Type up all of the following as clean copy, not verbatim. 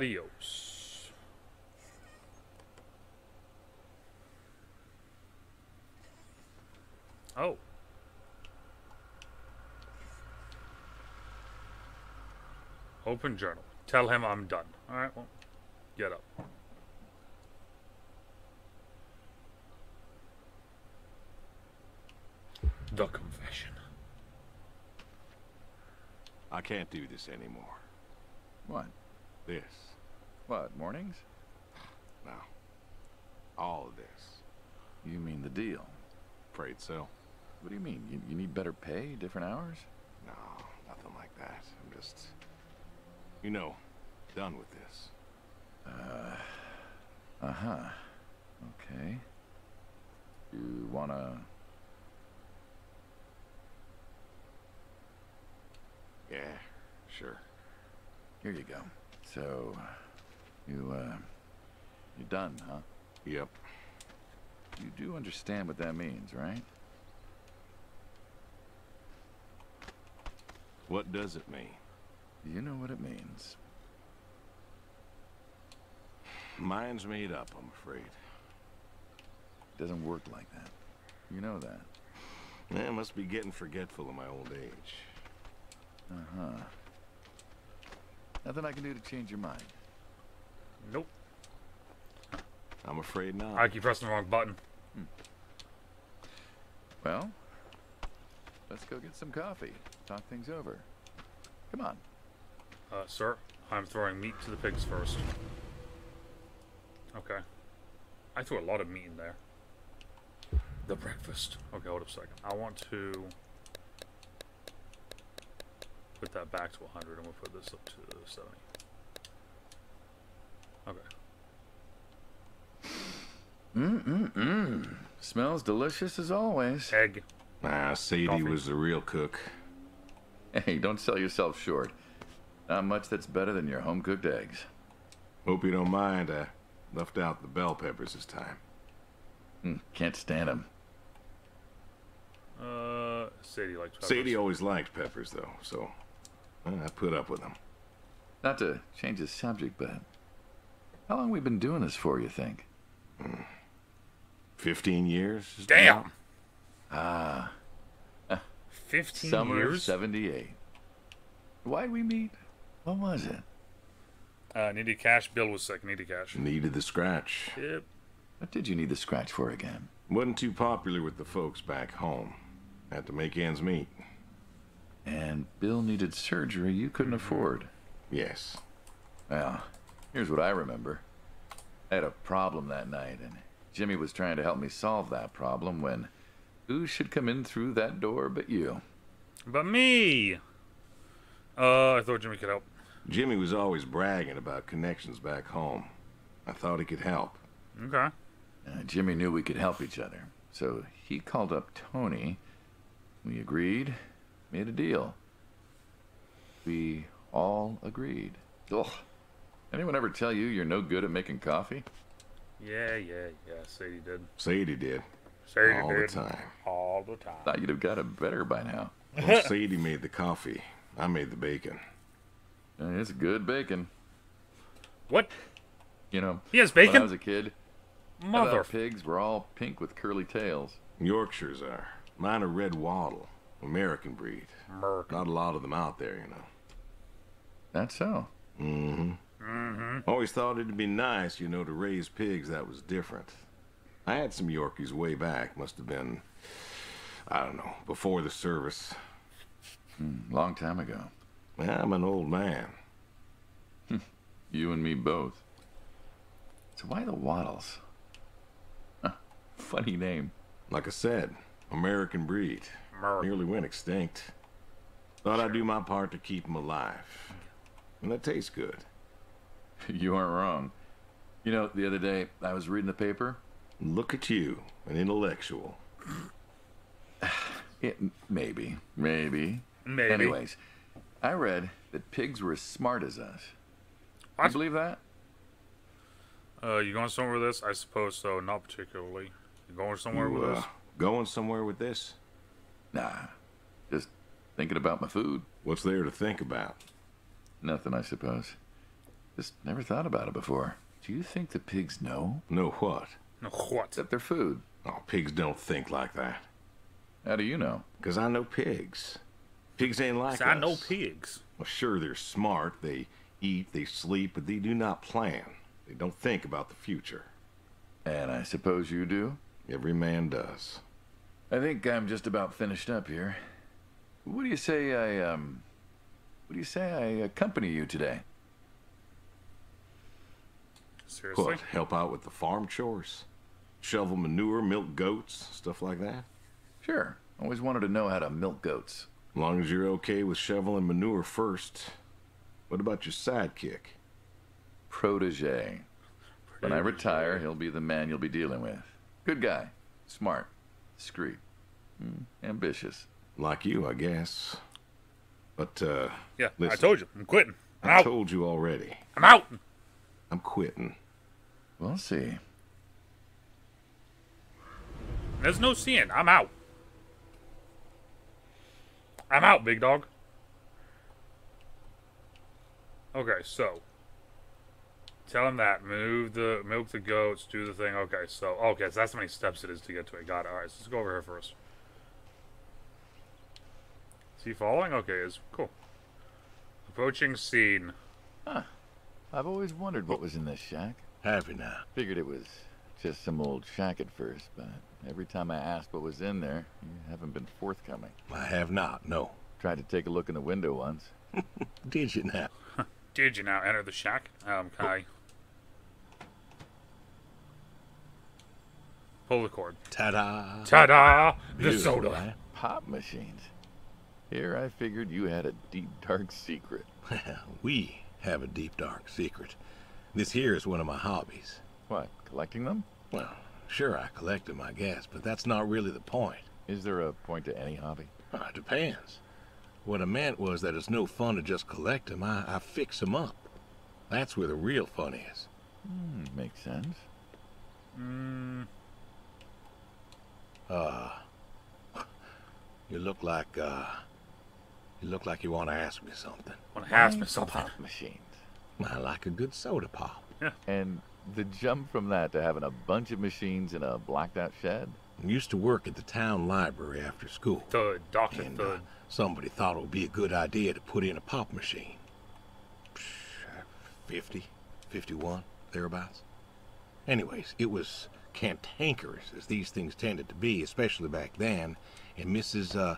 Adios. Oh. Open journal. Tell him I'm done. Alright, well, get up. The confession. I can't do this anymore. What? This. What, mornings? No. All of this. You mean the deal? Afraid so. What do you mean? You need better pay, different hours? No, nothing like that. I'm just, you know, done with this. Uh-huh. Okay. You wanna... Yeah, sure. Here you go. So, you're done, huh? Yep. You do understand what that means, right? What does it mean? You know what it means. Mine's made up, I'm afraid. It doesn't work like that. You know that. I must be getting forgetful in my old age. Uh-huh. Nothing I can do to change your mind. Nope. I'm afraid not. I keep pressing the wrong button. Well, let's go get some coffee. Talk things over. Come on. Sir, I'm throwing meat to the pigs first. Okay. I threw a lot of meat in there. The breakfast. Okay, hold up a second. I want to put that back to 100 and we'll put this up to 70. Okay. Smells delicious as always. Egg. Sadie Coffee. was the real cook. Hey, don't sell yourself short. Not much that's better than your home-cooked eggs. Hope you don't mind, I left out the bell peppers this time. Can't stand them. Sadie likes peppers. Sadie always liked peppers, though, so I put up with them. Not to change the subject, but how long we been doing this for, you think? 15 years? Damn! 15 Summer years? of 78. Why'd we meet? What was it? Needed cash. Bill was sick. Needed cash. Needed the scratch. Yep. What did you need the scratch for again? Wasn't too popular with the folks back home. Had to make ends meet. And Bill needed surgery you couldn't afford. Yes. Well, here's what I remember. I had a problem that night, and Jimmy was trying to help me solve that problem when who should come in through that door but you? But me! I thought Jimmy could help. Jimmy was always bragging about connections back home. I thought he could help. Okay. Jimmy knew we could help each other, so he called up Tony. We agreed, made a deal. We all agreed. Ugh. Anyone ever tell you you're no good at making coffee? Yeah, Sadie did. Sadie did. Sadie All did. the time. All the time. Thought you'd have got it better by now. Well, Sadie made the coffee. I made the bacon. It's good bacon. What? You know, He has when I bacon? was a kid, Mother. our pigs were all pink with curly tails. Yorkshires are. Mine are red wattle. American breed. American. Not a lot of them out there, you know. That's so. Always thought it'd be nice, you know, to raise pigs that was different. I had some Yorkies way back. Must have been, I don't know, before the service. Long time ago. I'm an old man. You and me both. So why the Waddles? Huh, funny name. Like I said, American breed. American. Nearly went extinct. Thought I'd do my part to keep them alive. And that tastes good. You aren't wrong. You know, the other day, I was reading the paper. Look at you, an intellectual. Maybe. Maybe. Anyways, I read that pigs were as smart as us. What? You believe that? You going somewhere with this? I suppose so. Not particularly. You going somewhere with this? Going somewhere with this? Nah, just thinking about my food. What's there to think about? Nothing, I suppose. Just never thought about it before. Do you think the pigs know? Know what? No, what? That they're food. Oh, pigs don't think like that. How do you know? 'Cause I know pigs. Pigs ain't like us. I know pigs. Well, sure, they're smart. They eat, they sleep, but they do not plan. They don't think about the future. And I suppose you do? Every man does. I think I'm just about finished up here. What do you say I accompany you today? Seriously? What, help out with the farm chores? Shovel manure, milk goats, stuff like that? Sure. Always wanted to know how to milk goats. As long as you're okay with shoveling manure first. What about your sidekick? Protege. When I retire, he'll be the man you'll be dealing with. Good guy. Smart. Discreet. Ambitious. Like you, I guess. But, Yeah, listen, I told you. I'm quitting. I'm I out. told you already. I'm out. I'm quitting. We'll see. There's no seeing. I'm out. I'm out, big dog. Okay, so tell him that. Milk the goats, do the thing. Okay, so that's how many steps it is to get to it. Got it. Alright, so let's go over here first. Is he following? Okay, is cool. Approaching scene. Huh. I've always wondered what was in this shack. Happy now. Figured it was just some old shack at first, but every time I asked what was in there, you haven't been forthcoming. I have not, no. Tried to take a look in the window once. Did you now? Did you now enter the shack? Can I pull the cord? Ta-da! Ta-da! The Beautiful, soda. right? Pop machines. Here I figured you had a deep, dark secret. We have a deep, dark secret. This here is one of my hobbies. What, collecting them? Well, sure, I collect them, I guess, but that's not really the point. Is there a point to any hobby? It depends. What I meant was that it's no fun to just collect them. I fix them up. That's where the real fun is. Makes sense. You look like you want to ask me something. Want to ask me something? Pop machines. I like a good soda pop. And the jump from that to having a bunch of machines in a blacked out shed? I used to work at the town library after school. Thud, Dr. And Thud. somebody thought it would be a good idea to put in a pop machine. 50, 51, thereabouts. Anyways, it was cantankerous, as these things tended to be, especially back then. And Mrs.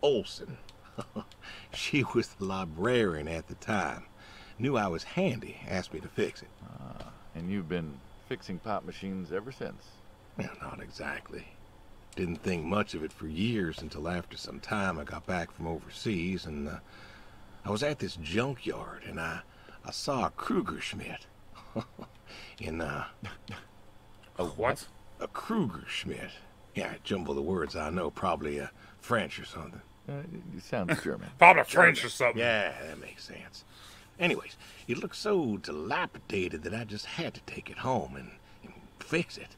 Olson, she was the librarian at the time. Knew I was handy, asked me to fix it. And you've been fixing pop machines ever since? Well, not exactly. Didn't think much of it for years until after some time I got back from overseas, and I was at this junkyard, and I saw a Kruger Schmidt. A what? A Kruger Schmidt. Yeah, I jumble the words, I know, probably French or something. You sound German. Probably French or something. Yeah, that makes sense. Anyways, it looked so dilapidated that I just had to take it home and fix it.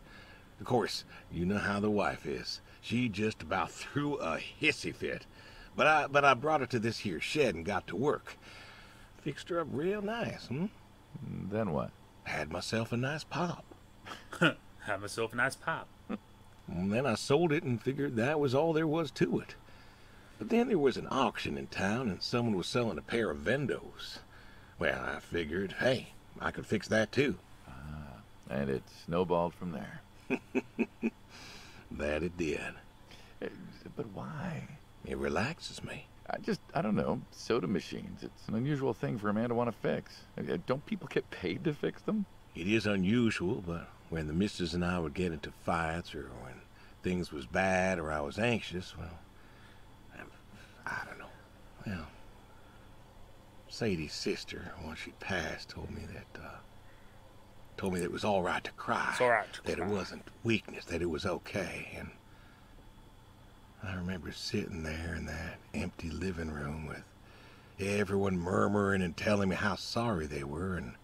Of course, you know how the wife is. She just about threw a hissy fit. But I brought her to this here shed and got to work. Fixed her up real nice, Then what? Had myself a nice pop. Have myself a nice pop. And then I sold it and figured that was all there was to it. But then there was an auction in town and someone was selling a pair of Vendos. Well, I figured, hey, I could fix that too. And it snowballed from there. That it did. But why? It relaxes me. I don't know, soda machines. It's an unusual thing for a man to want to fix. Don't people get paid to fix them? It is unusual, but when the missus and I would get into fights or when things was bad or I was anxious, well, I don't know. Well, Sadie's sister, once she passed, told me that it was all right to cry. It's all right to that cry. It wasn't weakness, that it was okay. And I remember sitting there in that empty living room with everyone murmuring and telling me how sorry they were, and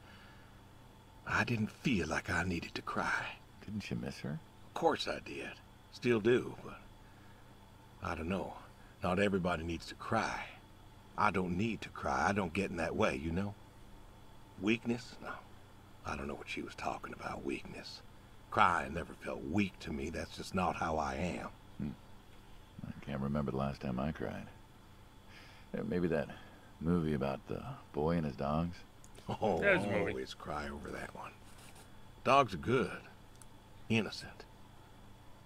I didn't feel like I needed to cry. Didn't you miss her? Of course I did. Still do, but I don't know. Not everybody needs to cry. I don't need to cry. I don't get in that way, you know? Weakness? No. I don't know what she was talking about, weakness. Crying never felt weak to me. That's just not how I am. I can't remember the last time I cried. Maybe that movie about the boy and his dogs. Oh, There's a I movie. always cry over that one. Dogs are good. Innocent.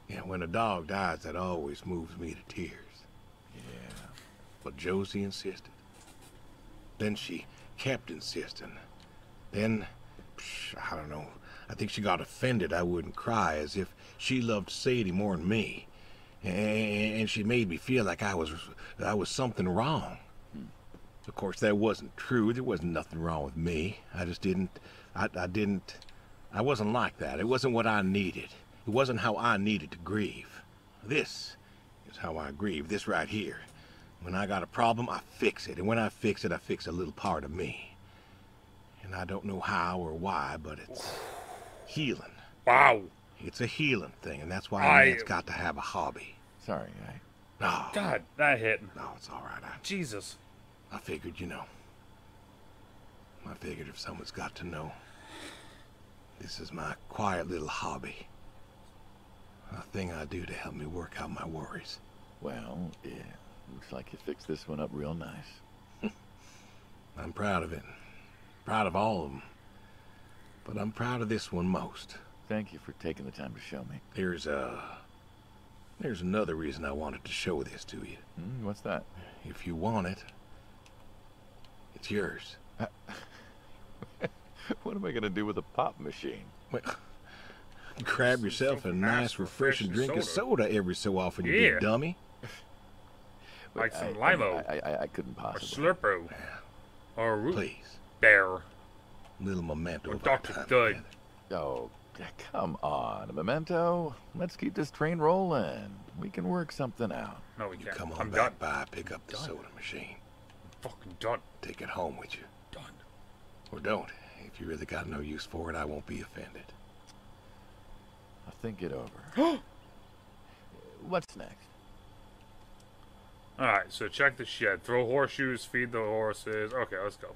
Yeah, when a dog dies, that always moves me to tears. Yeah. But Josie insisted. Then she kept insisting. Then, I don't know, I think she got offended I wouldn't cry, as if she loved Sadie more than me. And she made me feel like I was something wrong. Of course, that wasn't true. There wasn't nothing wrong with me. I just didn't, I wasn't like that. It wasn't what I needed. It wasn't how I needed to grieve. This is how I grieve, this right here. When I got a problem, I fix it. And when I fix it, I fix a little part of me. And I don't know how or why, but it's healing. Wow. It's a healing thing, and that's why a man's got to have a hobby. Sorry, No. God, that hit. No, it's all right. Jesus. I figured, I figured if someone's got to know, this is my quiet little hobby. A thing I do to help me work out my worries. Well, yeah. Looks like you fixed this one up real nice. I'm proud of it. Proud of all of them. But I'm proud of this one most. Thank you for taking the time to show me. There's another reason I wanted to show this to you. What's that? If you want it, it's yours. What am I gonna do with a pop machine? Well, grab yourself a nice, refreshing drink of soda every so often, you big dummy. Like some limo. I couldn't Or possibly. Slurpoo. Or Root Please. Bear. Little memento Or of our Dr. time Thud. together. Oh, come on. A memento? Let's keep this train rolling. We can work something out. No, we You can't. come on I'm back done. by, pick up the soda machine. Fucking done. Take it home with you. Done. Or don't. If you really got no use for it, I won't be offended. I'll think it over. What's next? Alright, so check the shed. Throw horseshoes, feed the horses. Okay, let's go.